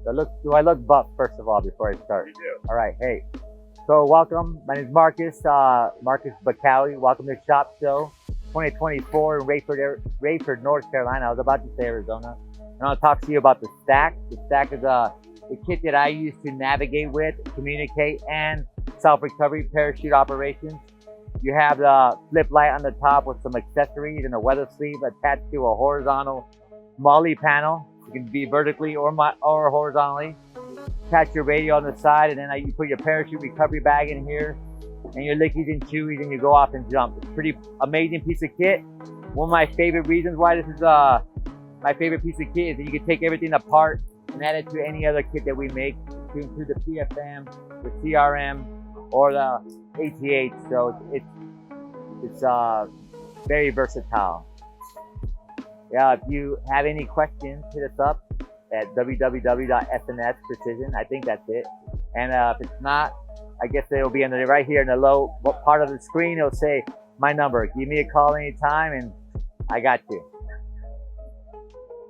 Do I look buff first of all before I start? You do. All right, hey. So welcome. My name is Marcus. Marcus Bacawi. Welcome to Shop Show 2024 in Raeford, North Carolina. I was about to say Arizona. And I'll talk to you about the Stack. The Stack is the kit that I use to navigate with, communicate, and self-recovery parachute operations. You have the flip light on the top with some accessories and a weather sleeve attached to a horizontal MOLLE panel. It can be vertically or horizontally. Attach your radio on the side, and then you put your parachute recovery bag in here, and your lickies and chewies, and you go off and jump. It's a pretty amazing piece of kit. One of my favorite reasons why this is my favorite piece of kit is that you can take everything apart and add it to any other kit that we make, to include the PFM, the CRM, or the ATH. So it's very versatile. Yeah, if you have any questions, hit us up at www.S&S Precision. I think that's it. And if it's not, I guess it'll be right here in the low part of the screen. It'll say my number. Give me a call anytime, and I got you.